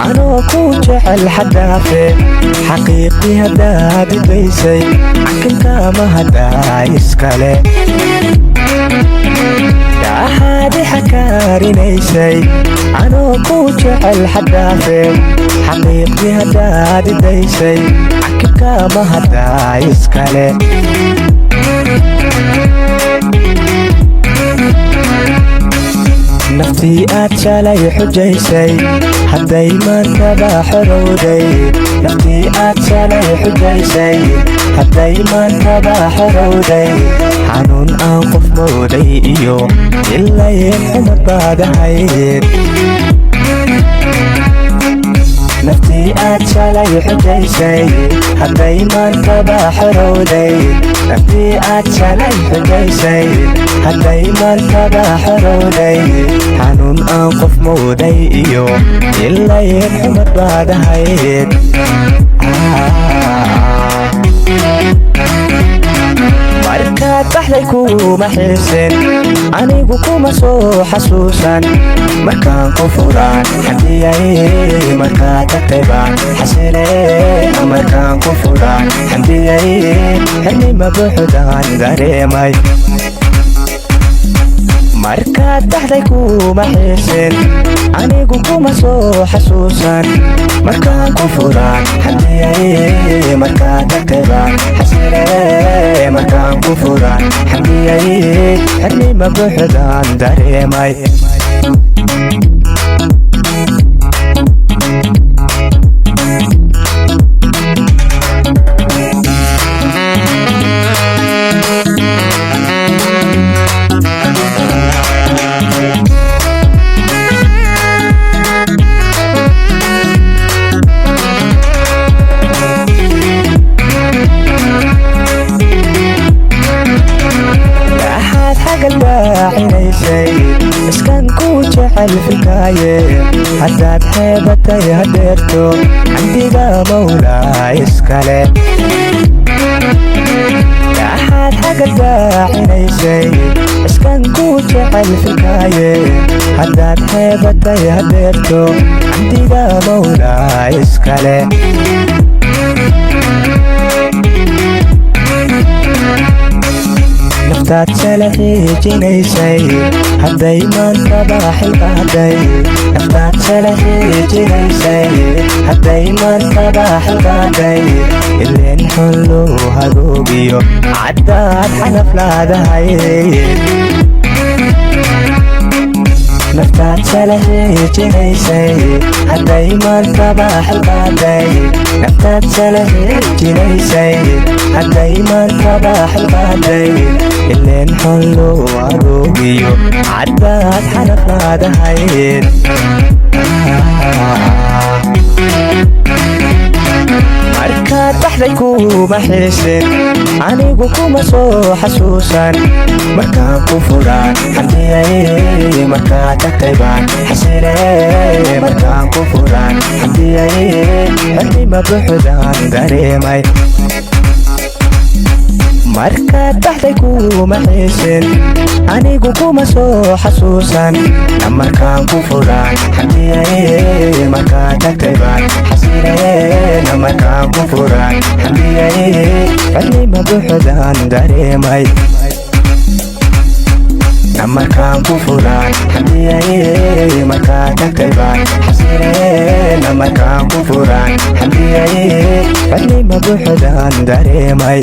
anoo ku jecel xadaafe xaqiiqii haddaad idaysay cankilkama haddaa iskale daaxaadi xakaarinaysay anoo ku jecel xadaafe xaqiiqii haddaad idaysay cankilkama haddaa iskale naftii aad shalay xujaysay hadday maantaba xorowday naftii aad shalay xujaysay hadday maantaba xorowday xanuun aan qof mooday iyo ilayn xumad baad ahayd naftii aad shalay xujaysay hadday maantaba xorowday naftii aad shalay xujaysay hadday maantaba xorowday xanuun aan qof mooday iyo ilayn xumad baad ahayd markaad baxday kuma xiisin anigu kuma soo xasuusan markaan ku furaan xamdiyay markaad tagtay baan xasile markaan ku furaan xamdiyay xilnima buuxdaan dareemay markaad baxday kuma xiisin anigu kuma soo xasuusan markaan ku furaan xamdiyay markaad tagtay baan xasile markaan ku furaan xamdiyay xilnima buuxdaan dareemay iskan ku jecel fikaaye haddaad xeebatay hadeerto candiga mawlaa iskale waxaad xagga daacinaysay iskan ku jecel fikaaye haddaad xeebatay hadeerto candiga mawlaa iskale naftaad shala xiijinaysay hadday maantaba xilqaaday naftaad shala xiijinaysay hadday maantaba xilqaaday ileen xullu hadoogiyo caddaad xanaf laadahay naftaad shala xiijinaysay hadday maantaba xilqaaday naftaad shala xiijinaysay hadday maantaba xilqaaday ileen xullu adoogiyo caddaad xanaf laadahayd markaad baxday kuma xiisin anigu kuma soo xasuusan markaan ku furaan xamdiyay markaad tagtay baan xasile markaan ku furaan xamdiyay xilnima buuxdaan dareemay markaad baxday kuma xiisin anigu kuma soo xasuusan markaan ku furaan xamdiyay markaad tagtay baan xasile markaan ku furaan xamdiyay xilnima buuxdaan dareemay markaan ku furaan xamdiyay markaad tagtay baan xasile markaan ku furaan xamdiyay xilnima buuxdaan dareemay